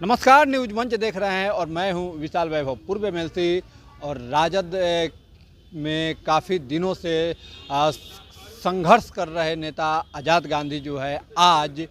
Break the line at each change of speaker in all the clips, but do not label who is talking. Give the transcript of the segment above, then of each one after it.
नमस्कार, न्यूज मंच देख रहे हैं और मैं हूं विशाल वैभव। पूर्व एमएलसी और राजद में काफ़ी दिनों से संघर्ष कर रहे नेता आज़ाद गांधी जो है आज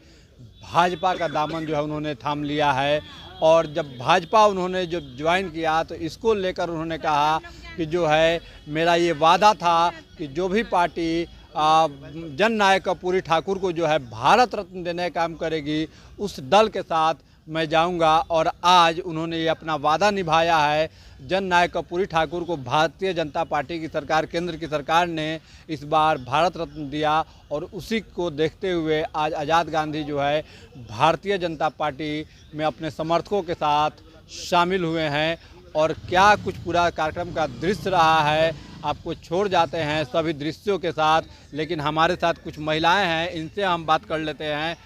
भाजपा का दामन जो है उन्होंने थाम लिया है। और जब भाजपा उन्होंने जब ज्वाइन किया तो इसको लेकर उन्होंने कहा कि जो है मेरा ये वादा था कि जो भी पार्टी जन नायक कर्पूरी ठाकुर को जो है भारत रत्न देने का काम करेगी उस दल के साथ मैं जाऊंगा। और आज उन्होंने ये अपना वादा निभाया है। जन नायक कर्पूरी ठाकुर को भारतीय जनता पार्टी की सरकार, केंद्र की सरकार ने इस बार भारत रत्न दिया और उसी को देखते हुए आज आज़ाद गांधी जो है भारतीय जनता पार्टी में अपने समर्थकों के साथ शामिल हुए हैं। और क्या कुछ पूरा कार्यक्रम का दृश्य रहा है आपको छोड़ जाते हैं सभी दृश्यों के साथ, लेकिन हमारे साथ कुछ महिलाएं हैं, इनसे हम बात कर लेते हैं।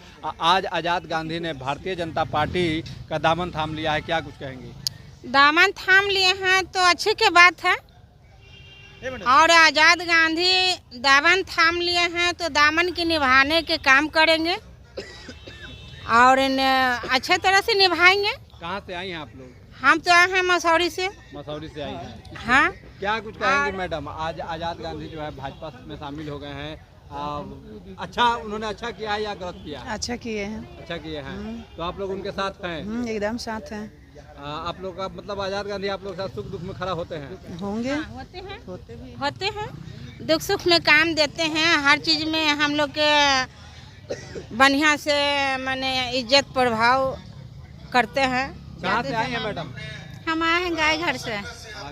आज आज़ाद गांधी ने भारतीय जनता पार्टी का दामन थाम लिया है, क्या कुछ कहेंगी?
दामन थाम लिए हैं तो अच्छे के बात है। और आज़ाद गांधी दामन थाम लिए हैं तो दामन के निभाने के काम करेंगे और अच्छे तरह से निभाएंगे।
कहाँ से आई हैं आप लोग?
हम तो आए हैं मसौरी से।
मसौरी से आई हैं।
हाँ,
क्या कुछ कहेंगे मैडम? आज आज़ाद गांधी जो है भाजपा में शामिल हो गए हैं। अच्छा, उन्होंने अच्छा किया है या गलत किया?
अच्छा किए हैं।
अच्छा किए हैं। तो आप लोग उनके साथ हैं?
एकदम साथ हैं।
आप लोग का मतलब आज़ाद गांधी आप लोग के साथ सुख दुख में खड़ा होते हैं?
होंगे,
होते हैं दुख सुख में काम देते हैं। हर चीज़ में हम लोग के बढ़िया से माने इज्जत प्रभाव करते हैं।
कहाँ से आए हैं मैडम?
हम आए हैं गाय घर से।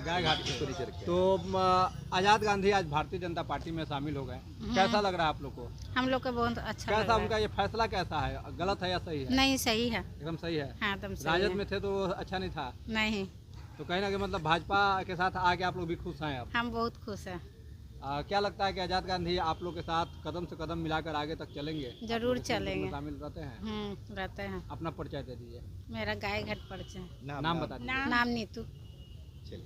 गाय घाट से। तो आज़ाद गांधी आज भारतीय जनता पार्टी में शामिल हो गए, कैसा लग रहा है आप लोग को?
हम लोग को बहुत अच्छा लग
कैसा
रहा है।
उनका ये फैसला कैसा है, गलत है या सही है?
नहीं, सही है,
एकदम सही है।
हाँ एकदम सही
राजद
है।
में थे तो अच्छा नहीं था?
नहीं,
तो कहीं ना कहीं मतलब भाजपा के साथ आके आप लोग भी खुश हैं अब?
हम बहुत खुश हैं।
क्या लगता है कि आज़ाद गांधी आप लोग के साथ कदम से कदम मिलाकर आगे तक चलेंगे?
जरूर चलेंगे।
शामिल रहते हैं?
रहते हैं।
अपना परिचय दे दीजिए।
मेरा गाय घाट परिचय।
नाम बता दीजिए।
नाम नीतू।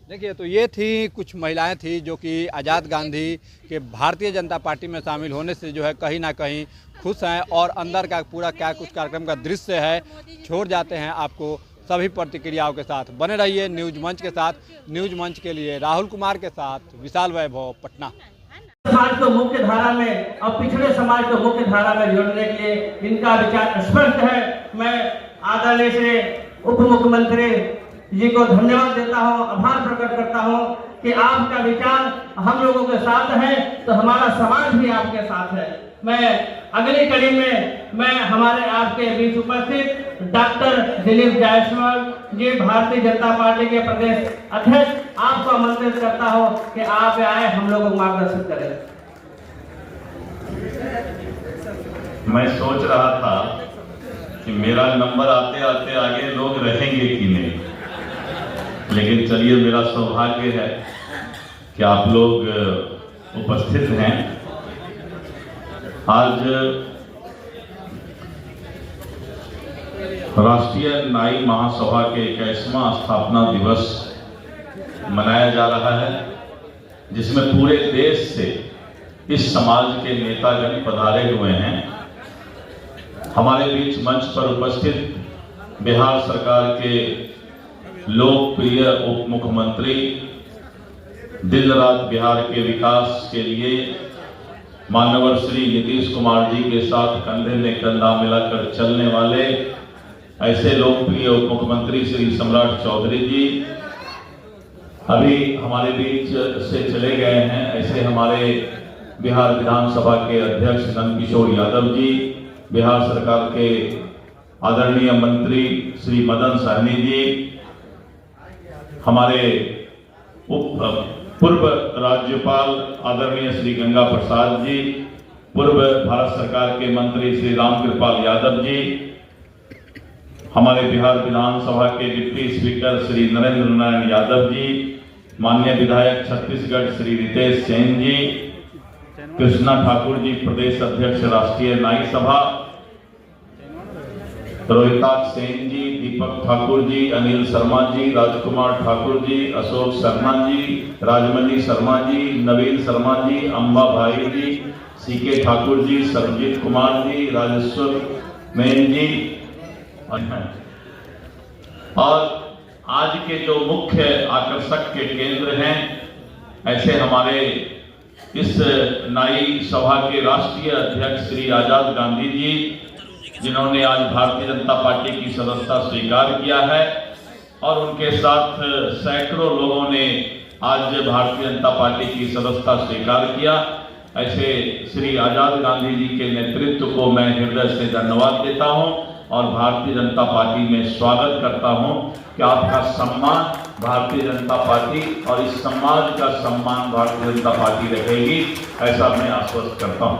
देखिए, तो ये थी कुछ महिलाएं थी जो कि आज़ाद गांधी के भारतीय जनता पार्टी में शामिल होने से जो है कहीं ना कहीं खुश हैं। और अंदर का पूरा क्या कुछ कार्यक्रम का दृश्य है छोड़ जाते हैं आपको सभी प्रतिक्रियाओं के साथ। बने रहिए न्यूज मंच के साथ। न्यूज मंच के लिए राहुल कुमार के साथ विशाल वैभव, पटना।
समाज को मुख्य धारा में और पिछड़े समाज को मुख्य धारा में जोड़ने के लिए इनका विचार स्पष्ट है। मैं आदरणीय से उप मुख्यमंत्री जी को धन्यवाद देता हूं, आभार प्रकट करता हूं कि आपका विचार हम लोगों के साथ है तो हमारा समाज भी आपके साथ है। मैं अगली कड़ी में मैं हमारे आपके बीच उपस्थित डॉक्टर दिलीप जायसवाल जी, भारतीय जनता पार्टी के प्रदेश अध्यक्ष, आपको आमंत्रित करता हूं कि आप आए हम लोगों को मार्गदर्शन करें।
मैं सोच रहा था कि मेरा नंबर आते आते आगे लोग रहेंगे कि नहीं, लेकिन चलिए, मेरा सौभाग्य है कि आप लोग उपस्थित हैं। आज राष्ट्रीय नाई महासभा के 21वां स्थापना दिवस मनाया जा रहा है, जिसमें पूरे देश से इस समाज के नेतागण पधारे हुए हैं। हमारे बीच मंच पर उपस्थित बिहार सरकार के लोकप्रिय उप मुख्यमंत्री, दिन रात बिहार के विकास के लिए माननीय श्री नीतीश कुमार जी के साथ कंधे में कंधा मिलाकर चलने वाले ऐसे लोकप्रिय उप मुख्यमंत्री श्री सम्राट चौधरी जी अभी हमारे बीच से चले गए हैं। ऐसे हमारे बिहार विधानसभा के अध्यक्ष नंदकिशोर यादव जी, बिहार सरकार के आदरणीय मंत्री श्री मदन सहनी जी, हमारे पूर्व राज्यपाल आदरणीय श्री गंगा प्रसाद जी, पूर्व भारत सरकार के मंत्री श्री रामकृपाल यादव जी, हमारे बिहार विधानसभा के डिप्टी स्पीकर श्री नरेंद्र नारायण यादव जी, माननीय विधायक छत्तीसगढ़ श्री रितेश सेन जी, कृष्णा ठाकुर जी, प्रदेश अध्यक्ष राष्ट्रीय नाई सभा, रोहिताक्ष सेन जी, दीपक ठाकुर जी, अनिल शर्मा जी, राजकुमार ठाकुर जी, अशोक शर्मा जी, राजमणि शर्मा जी, नवीन शर्मा जी, अंबा भाई जी, सीके ठाकुर जी, सरजीत कुमार जी, राजेश्वर मैन जी, और आज के जो मुख्य आकर्षक के केंद्र हैं, ऐसे हमारे इस नाई सभा के राष्ट्रीय अध्यक्ष श्री आजाद गांधी जी, जिन्होंने आज भारतीय जनता पार्टी की सदस्यता स्वीकार किया है, और उनके साथ सैकड़ों लोगों ने आज भारतीय जनता पार्टी की सदस्यता स्वीकार किया। ऐसे श्री आजाद गांधी जी के नेतृत्व को मैं हृदय से धन्यवाद देता हूं और भारतीय जनता पार्टी में स्वागत करता हूं कि आपका सम्मान भारतीय जनता पार्टी और इस समाज का सम्मान भारतीय जनता पार्टी रखेगी, ऐसा मैं आश्वस्त करता हूं।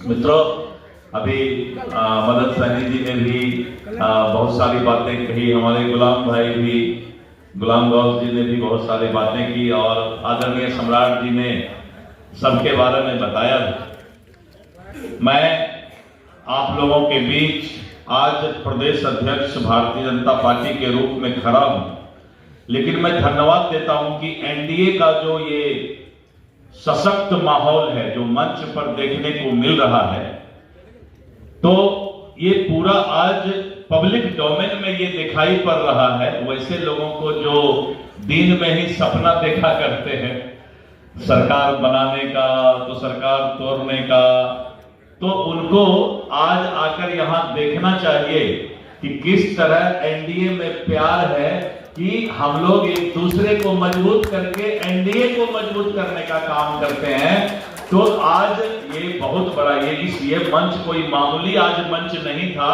मित्रों, अभी मदन सहनी जी ने भी बहुत सारी बातें कही, हमारे गुलाम गौस जी ने भी बहुत सारी बातें की, और आदरणीय सम्राट जी ने सबके बारे में बताया। मैं आप लोगों के बीच आज प्रदेश अध्यक्ष भारतीय जनता पार्टी के रूप में खड़ा हूं, लेकिन मैं धन्यवाद देता हूं कि एनडीए का जो ये सशक्त माहौल है, जो मंच पर देखने को मिल रहा है, तो ये पूरा आज पब्लिक डोमेन में ये दिखाई पड़ रहा है। वैसे लोगों को जो दिन में ही सपना देखा करते हैं सरकार बनाने का, तो सरकार तोड़ने का, तो उनको आज आकर यहां देखना चाहिए कि किस तरह एनडीए में प्यार है कि हम लोग एक दूसरे को मजबूत करके एनडीए को मजबूत करने का काम करते हैं। तो आज ये बहुत बड़ा ये मंच कोई मामूली आज मंच नहीं था,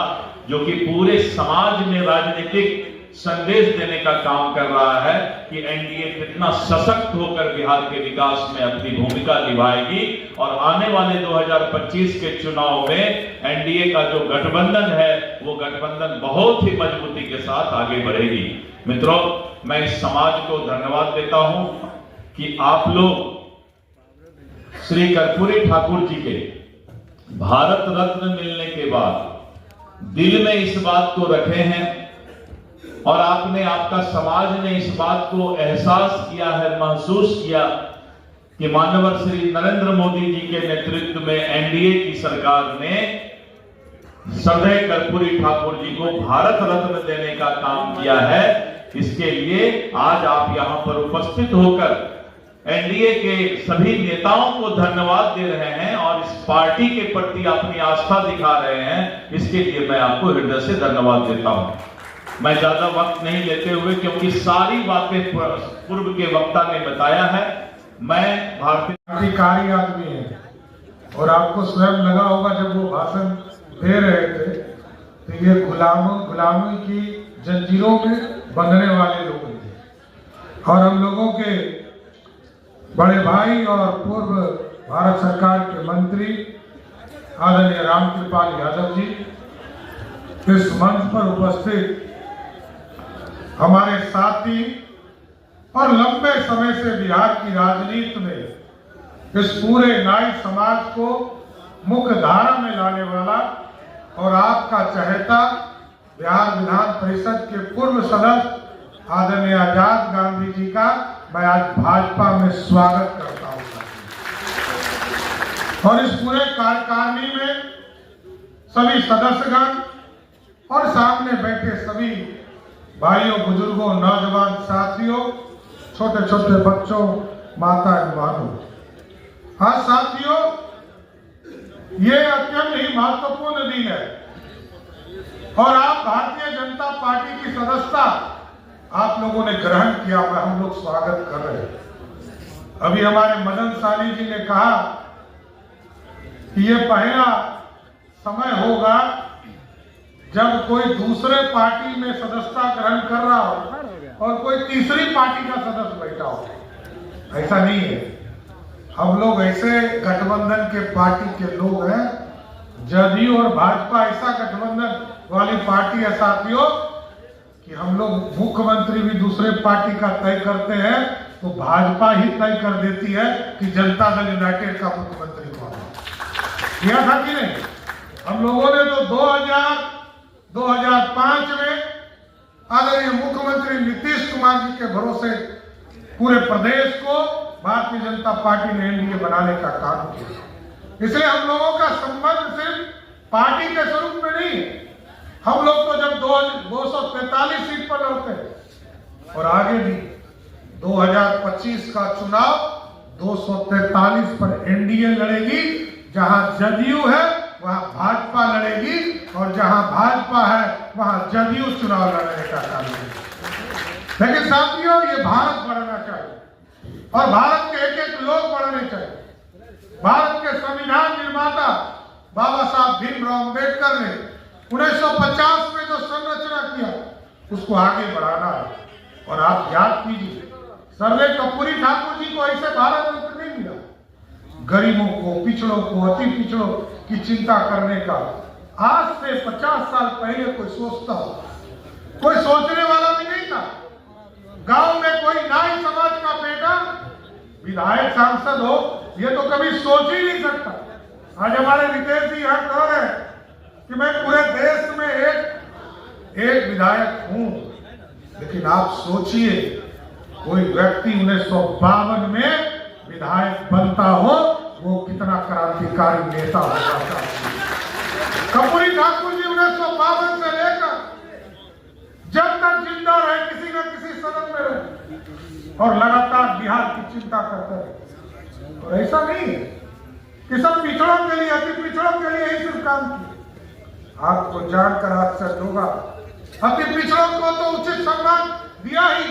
जो कि पूरे समाज में राजनीतिक संदेश देने का काम कर रहा है कि एनडीए कितना सशक्त होकर बिहार के विकास में अपनी भूमिका निभाएगी, और आने वाले 2025 के चुनाव में एनडीए का जो गठबंधन है वो गठबंधन बहुत ही मजबूती के साथ आगे बढ़ेगी। मित्रों, मैं इस समाज को धन्यवाद देता हूं कि आप लोग श्री कर्पूरी ठाकुर जी के भारत रत्न मिलने के बाद दिल में इस बात को रखे हैं, और आपका समाज ने इस बात को एहसास किया है, महसूस किया कि माननीय श्री नरेंद्र मोदी जी के नेतृत्व में एनडीए की सरकार ने श्रद्धेय कर्पूरी ठाकुर जी को भारत रत्न देने का काम किया है। इसके लिए आज आप यहां पर उपस्थित होकर एनडीए के सभी नेताओं को धन्यवाद दे रहे हैं और इस पार्टी के प्रति अपनी आस्था दिखा रहे हैं, इसके लिए मैं आपको हृदय से धन्यवाद देता हूं। मैं ज्यादा वक्त नहीं लेते हुए, क्योंकि सारी बातें पूर्व के वक्ता ने बताया है, मैं भारतीय
कार्य आदमी है, और आपको स्वयं लगा होगा जब वो भाषण दे रहे थे तो ये गुलामी की जंजीरों में बंधने वाले लोग थे, और हम लोगों के बड़े भाई और पूर्व भारत सरकार के मंत्री आदरणीय रामकृपाल यादव जी इस मंच पर उपस्थित हमारे साथी और लंबे समय से बिहार की राजनीति में इस पूरे नाई समाज को मुख्य धारा में लाने वाला और आपका चहेता बिहार विधान परिषद के पूर्व सदस्य आदरणीय आजाद गांधी जी का मैं आज भाजपा में स्वागत करता हूं, और इस पूरे कार्यकारिणी में सभी सदस्यगण और सामने बैठे सभी भाइयों, बुजुर्गों, नौजवान साथियों, छोटे छोटे बच्चों, माता एवं बहनों। आज साथियों, ये अत्यंत ही महत्वपूर्ण दिन है, और आप भारतीय जनता पार्टी की सदस्यता आप लोगों ने ग्रहण किया, हम लोग स्वागत कर रहे हैं। अभी हमारे मदन सानी जी ने कहा कि ये पहला समय होगा जब कोई दूसरे पार्टी में सदस्यता ग्रहण कर रहा हो और कोई तीसरी पार्टी का सदस्य बैठा हो। ऐसा नहीं है, हम लोग ऐसे गठबंधन के पार्टी के लोग हैं, जदयू और भाजपा ऐसा गठबंधन वाली पार्टी है साथियों कि हम लोग मुख्यमंत्री भी दूसरे पार्टी का तय करते हैं तो भाजपा ही तय कर देती है कि जनता दल यूनाइटेड का मुख्यमंत्री कौन है। किया था कि नहीं? हम लोगों ने तो 2005 में आदरणीय मुख्यमंत्री नीतीश कुमार जी के भरोसे पूरे प्रदेश को भारतीय जनता पार्टी ने एनडीए बनाने का काम किया। इसलिए हम लोगों का संबंध सिर्फ पार्टी के स्वरूप में नहीं, हम लोग तो जब 243 सीट पर लड़ते और आगे भी 2025 का चुनाव 243 पर एनडीए लड़ेगी। जहां जदयू है वहां भाजपा लड़ेगी और जहां भाजपा है वहां जदयू चुनाव लड़ने का काम करेगी। लेकिन साथियों, ये भारत बढ़ना चाहिए और भारत के एक एक लोग बढ़ने चाहिए। भारत के संविधान निर्माता बाबा साहब भीमराव अम्बेडकर ने 1950 में जो संरचना किया उसको आगे बढ़ाना है। और आप याद कीजिए, सर्वे कर्पूरी ठाकुर जी को ऐसे भारत रत्न नहीं मिला। गरीबों को, पिछड़ों को, अति पिछड़ों की चिंता करने का आज से 50 साल पहले कोई सोचता हो? कोई सोचने वाला भी नहीं था। गांव में कोई नाई समाज का बेटा विधायक सांसद हो, ये तो कभी सोच ही नहीं सकता। आज हमारे रितेश जी यहाँ कह रहे हैं कि मैं पूरे देश में एक विधायक हूं, लेकिन आप सोचिए कोई व्यक्ति 1952 में विधायक बनता हो, वो कितना क्रांतिकारी नेता होगा। कर्पूरी ठाकुर जी 1952 से लेकर जब तक जिंदा रहे किसी न किसी सदन में रहे और लगातार बिहार की चिंता करते रहे। तो ऐसा नहीं है कि सब पिछड़ों के लिए, अति पिछड़ों के लिए ही सिर्फ काम किया। आपको जानकर आश्चर्य होगा, अति पिछड़ों को तो उचित सम्मान दिया ही,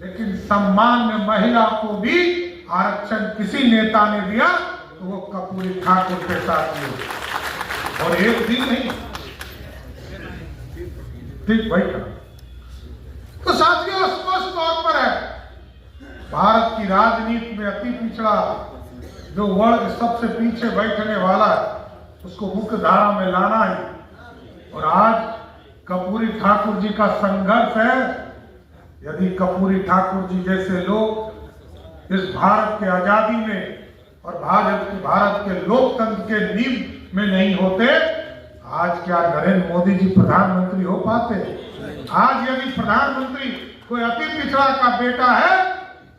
लेकिन सामान्य महिला को भी आरक्षण किसी नेता ने दिया तो वो कर्पूरी ठाकुर के साथ हुआ। और एक दिन नहीं, ठीक भाई का। तो साथियों, स्पष्ट तौर पर है भारत की राजनीति में अति पिछड़ा जो वर्ग, सबसे पीछे बैठने वाला है, उसको मुख्य धारा में लाना है। और आज कर्पूरी ठाकुर जी का संघर्ष है। यदि कर्पूरी ठाकुर जी जैसे लोग इस भारत के आजादी में और भारत के लोकतंत्र के नींव में नहीं होते, आज क्या नरेंद्र मोदी जी प्रधानमंत्री हो पाते? आज यदि प्रधानमंत्री कोई अति पिछड़ा का बेटा है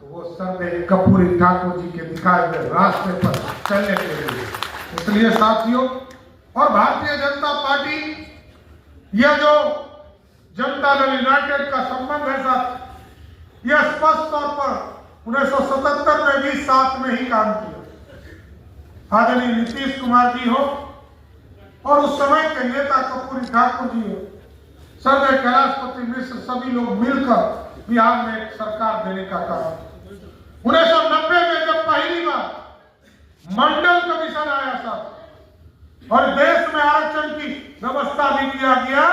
तो वो सर्वदेव कर्पूरी ठाकुर जी के दिखाए हुए रास्ते पर चलने के लिए। इसलिए साथियों, और भारतीय जनता पार्टी, यह जो जनता दल यूनाइटेड का संबंध है साथ, यह स्पष्ट तौर पर 1977 में भी साथ में ही काम किया। आदरणीय नीतीश कुमार जी हो और उस समय के नेता कर्पूरी ठाकुर जी हो, सर्वदेव कैलाशपति मिश्र, सभी लोग मिलकर बिहार में एक सरकार देने का काम। 1990 में जब पहली बार मंडल कमीशन आया था और देश में आरक्षण की व्यवस्था भी किया गया,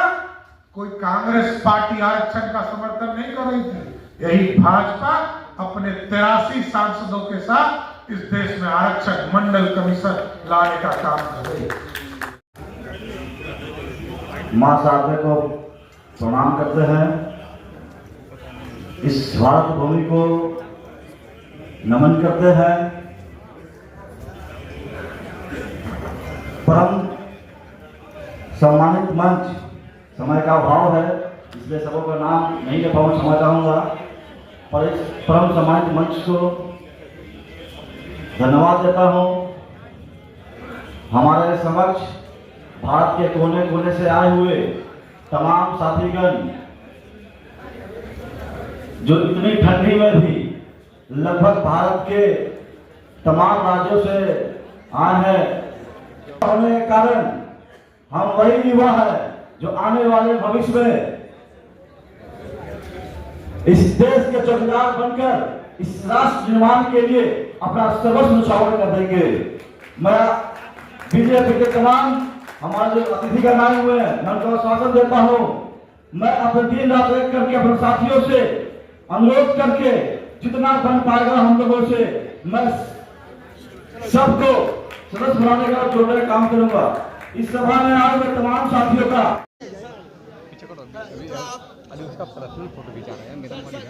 कोई कांग्रेस पार्टी आरक्षण का समर्थन नहीं कर रही थी। यही भाजपा अपने 83 सांसदों के साथ इस देश में आरक्षण मंडल कमीशन लाने का काम कर रही है।
मां साहब को प्रणाम करते हैं, इस भारत भूमि को नमन करते हैं। परम सम्मानित मंच, समय का अभाव है इसलिए सबों का नाम नहीं ले पाऊँ, क्षमा चाहूँगा, पर इस परम सम्मानित मंच को धन्यवाद देता हूँ। हमारे समक्ष भारत के कोने कोने से आए हुए तमाम साथीगण जो इतनी ठंडी में भी लगभग भारत के तमाम राज्यों से आए हैं, होने के कारण हम वही युवा है जो आने वाले भविष्य में इस देश के चौकीदार बनकर इस राष्ट्र निर्माण के लिए अपना सर्वस्व न्यौछावर कर देंगे। मैं बीजेपी के तमाम हमारे जो अतिथिगण आए हुए हैं, मैं उनको स्वागत देता हूँ। मैं अपने दिन रात एक करके अपने साथियों से अनुरोध करके जितना बन पाएगा हम लोगों से मैं सबको सदस्य बनाने का, जोड़ने का काम करूंगा। इस सभा में आए हुए तमाम साथियों का
अभी उसका पर्सनल फोटो खींचा रहे हैं, मेरा मन है।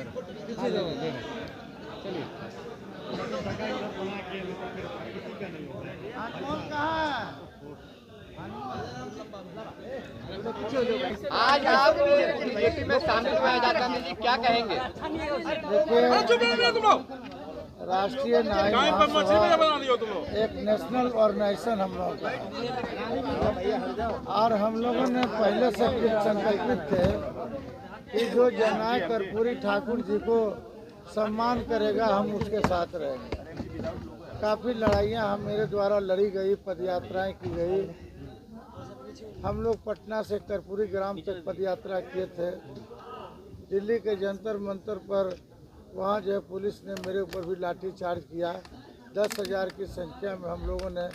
चलिए
आज आप बीजेपी में शामिल हुए आजाद गांधी जी, क्या कहेंगे?
राष्ट्रीय न्याय महासभा एक नेशनल ऑर्गेनाइजेशन हम लोगों का है और हम लोगों ने पहले से संकल्पित थे कि जो जननायक कर्पूरी ठाकुर जी को सम्मान करेगा हम उसके साथ रहेंगे। काफ़ी लड़ाइयाँ मेरे द्वारा लड़ी गई, पदयात्राएं की गई। हम लोग पटना से कर्पूरी ग्राम तक पदयात्रा किए थे। दिल्ली के जंतर मंतर पर वहाँ जो है पुलिस ने मेरे ऊपर भी लाठी चार्ज किया। 10,000 की संख्या में हम लोगों ने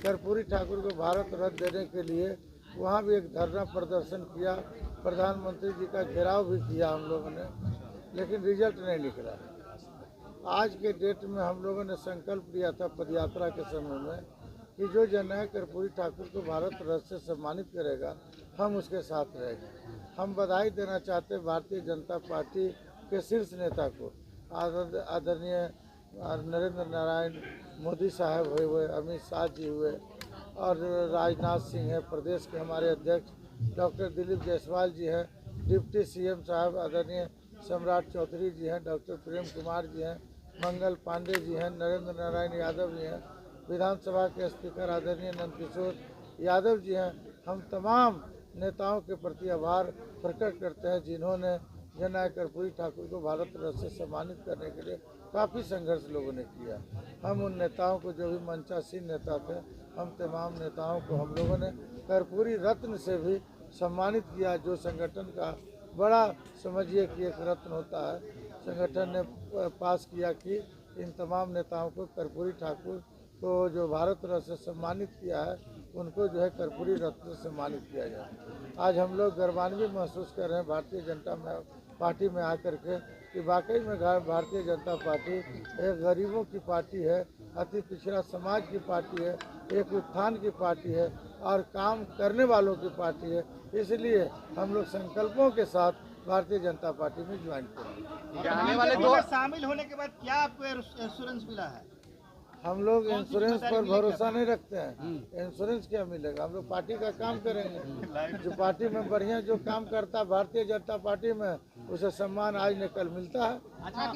कर्पूरी ठाकुर को भारत रत्न देने के लिए वहाँ भी एक धरना प्रदर्शन किया। प्रधानमंत्री जी का घेराव भी किया हम लोगों ने, लेकिन रिजल्ट नहीं निकला। आज के डेट में हम लोगों ने संकल्प लिया था पदयात्रा के समय में कि जो जननायक कर्पूरी ठाकुर को भारत रत्न से सम्मानित करेगा हम उसके साथ रहेंगे। हम बधाई देना चाहते हैं भारतीय जनता पार्टी के शीर्ष नेता को, आदरणीय नरेंद्र नारायण मोदी साहब हुए, अमित शाह जी हुए और राजनाथ सिंह है, प्रदेश के हमारे अध्यक्ष डॉक्टर दिलीप जायसवाल जी हैं, डिप्टी सीएम साहब आदरणीय सम्राट चौधरी जी हैं, डॉक्टर प्रेम कुमार जी हैं, मंगल पांडे जी हैं, नरेंद्र नारायण यादव जी हैं, विधानसभा के स्पीकर आदरणीय नंदकिशोर यादव जी हैं। हम तमाम नेताओं के प्रति आभार प्रकट करते हैं जिन्होंने जननायक कर्पूरी ठाकुर को भारत रत्न से सम्मानित करने के लिए काफ़ी संघर्ष लोगों ने किया। हम उन नेताओं को, जो भी मंचासीन नेता थे, हम तमाम नेताओं को हम लोगों ने कर्पूरी रत्न से भी सम्मानित किया। जो संगठन का बड़ा समझिए कि एक रत्न होता है, संगठन ने पास किया कि इन तमाम नेताओं को कर्पूरी ठाकुर को जो भारत रत्न से सम्मानित किया है उनको जो है कर्पूरी रत्न से सम्मानित किया जाए। आज हम लोग गर्वान्वित महसूस कर रहे हैं भारतीय जनता पार्टी में आकर के कि वाकई में भारतीय जनता पार्टी एक गरीबों की पार्टी है, अति पिछड़ा समाज की पार्टी है, एक उत्थान की पार्टी है और काम करने वालों की पार्टी है। इसलिए हम लोग संकल्पों के साथ भारतीय जनता पार्टी में ज्वाइन करेंगे।
आने वाले दो शामिल होने के बाद क्या आपको एश्योरेंस मिला है?
हम लोग इंश्योरेंस पर भरोसा नहीं रखते हैं। इंश्योरेंस क्या मिलेगा? हम लोग पार्टी का काम करेंगे। जो पार्टी में बढ़िया जो काम करता है भारतीय जनता पार्टी में, उसे सम्मान आज न कल मिलता है।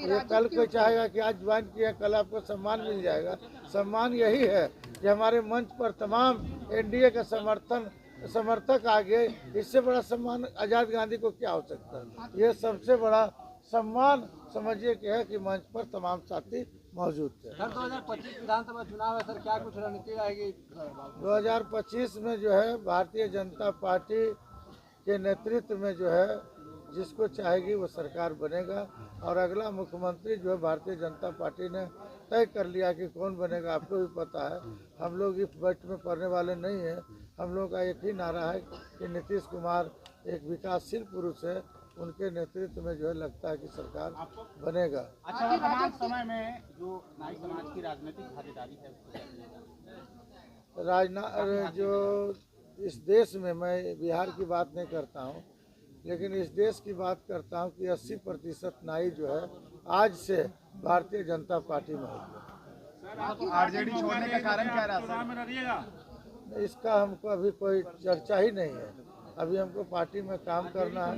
ये कल कोई चाहेगा कि आज ज्वाइन किया कल आपको सम्मान मिल जाएगा। सम्मान यही है कि हमारे मंच पर तमाम एनडीए का समर्थक आ गए। इससे बड़ा सम्मान आज़ाद गांधी को क्या हो सकता है? ये सबसे बड़ा सम्मान समझिए कि है कि मंच पर तमाम साथी मौजूद थे।
सर 2025 विधानसभा चुनाव है सर, क्या कुछ रणनीति रहेगी?
2025 में जो है भारतीय जनता पार्टी के नेतृत्व में जो है जिसको चाहेगी वो सरकार बनेगा और अगला मुख्यमंत्री जो है भारतीय जनता पार्टी ने तय कर लिया कि कौन बनेगा। आपको भी पता है, हम लोग इस बट में पड़ने वाले नहीं हैं। हम लोग का एक ही नारा है कि नीतीश कुमार एक विकासशील पुरुष है, उनके नेतृत्व में जो है लगता है कि सरकार बनेगा।
अच्छा, वर्तमान समय में जो नाई समाज की राजनीतिक भागीदारी है
जो इस देश में, मैं बिहार की बात नहीं करता हूँ, लेकिन इस देश की बात करता हूँ कि 80% नाई जो है आज से भारतीय जनता पार्टी में होगी।
आरजेडी छोड़ने का कारण क्या रहा?
इसका हमको अभी कोई चर्चा ही नहीं है। अभी हमको पार्टी में काम करना है।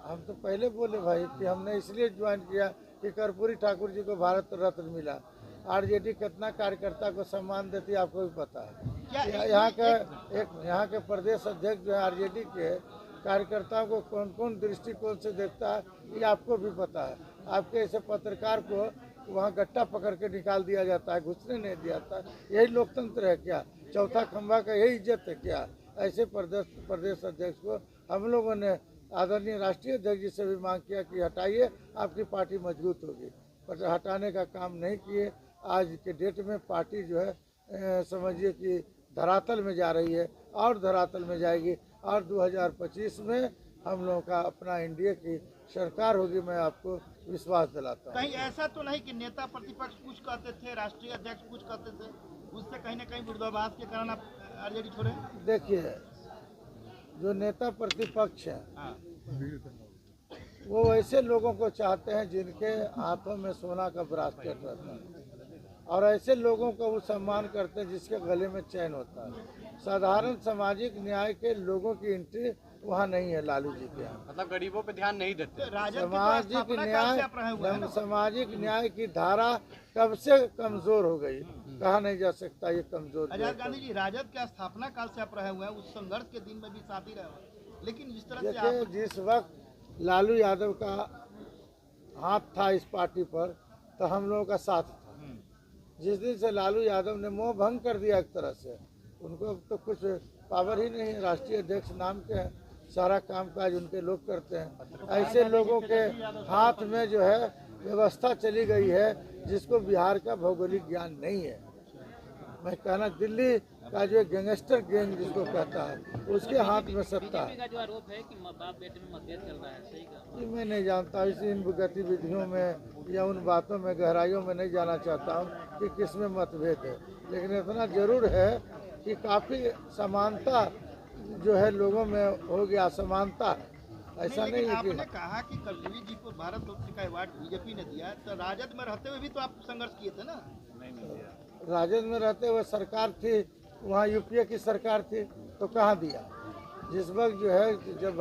हम तो पहले बोले भाई कि हमने इसलिए ज्वाइन किया कि कर्पूरी ठाकुर जी को भारत रत्न मिला। आरजेडी कितना कार्यकर्ता को सम्मान देती है आपको भी पता है। यहाँ के प्रदेश अध्यक्ष जो है आरजेडी के कार्यकर्ताओं को कौन कौन दृष्टिकोण से देखता है ये आपको भी पता है। आपके ऐसे पत्रकार को वहाँ गट्टा पकड़ के निकाल दिया जाता है, घुसने नहीं दिया जाता। यही लोकतंत्र है क्या? चौथा खंभा का यही इज्जत है क्या? ऐसे प्रदेश अध्यक्ष को हम लोगों ने आदरणीय राष्ट्रीय अध्यक्ष जी से भी मांग किया कि हटाइए, आपकी पार्टी मजबूत होगी, पर हटाने का काम नहीं किए। आज के डेट में पार्टी जो है समझिए कि धरातल में जा रही है और धरातल में जाएगी और 2025 में हम लोगों का अपना एनडीए की सरकार होगी। मैं आपको विश्वास दिलाता हूँ।
कहीं ऐसा तो नहीं कि नेता प्रतिपक्ष कुछ कहते थे, राष्ट्रीय अध्यक्ष कुछ कहते थे, उससे कहीं ना कहीं विरोधाभास के कारण आप आरजेडी छोड़े? देखिए,
जो नेता प्रतिपक्ष हैं वो ऐसे लोगों को चाहते हैं जिनके हाथों में सोना का ब्रासलेट रहता है और ऐसे लोगों को वो सम्मान करते हैं जिसके गले में चैन होता है। साधारण सामाजिक न्याय के लोगों की एंट्री वहाँ नहीं है लालू जी के यहाँ।
मतलब गरीबों पे ध्यान नहीं देते।
राजद की
सामाजिक
स्थापना काल से आप रहे हुए हैं ना?
सामाजिक न्याय की धारा कब से कमजोर हो गई, कहा नहीं जा सकता ये कमजोर।
आजाद गांधी जी, राजद के स्थापना काल से आप रहे हुए हैं, उस संघर्ष के दिन में भी साथ ही रहे हुए हैं, लेकिन इस तरह से
देखिए,
आप
जिस वक्त लालू यादव का हाथ था इस पार्टी पर तो हम लोगों का साथ था। जिस दिन से लालू यादव ने मोह भंग कर दिया एक तरह से, उनको अब तो कुछ पावर ही नहीं है, राष्ट्रीय अध्यक्ष नाम के हैं, सारा काम काज उनके लोग करते हैं। ऐसे लोगों के हाथ में जो है व्यवस्था चली गई है जिसको बिहार का भौगोलिक ज्ञान नहीं है। मैं कहना दिल्ली का जो गैंगस्टर गैंग जिसको कहता है उसके हाथ में सत्ता है।
का जो आरोप है कि बाप बेटे में मतभेद चल रहा है, सही का?
ये मैं नहीं जानता, इस इन गतिविधियों में या उन बातों में गहराइयों में नहीं जाना चाहता हूँ कि किसमें मतभेद है, लेकिन इतना जरूर है कि काफ़ी समानता जो है लोगों में हो गया, समानता है। ऐसा नहीं है
आपने
कि
कहा कि कर्पूरी जी को भारत रत्न का अवार्ड बीजेपी ने दिया है, तो राजद में रहते हुए भी तो आप संघर्ष किए थे ना?
राजद में रहते हुए सरकार थी, वहाँ यूपीए की सरकार थी, तो कहाँ दिया। जिस वक्त जो है जब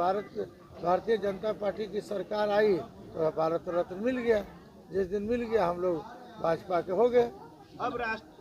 भारतीय जनता पार्टी की सरकार आई तो भारत रत्न मिल गया। जिस दिन मिल गया हम लोग भाजपा के हो गए।
अब राष्ट्र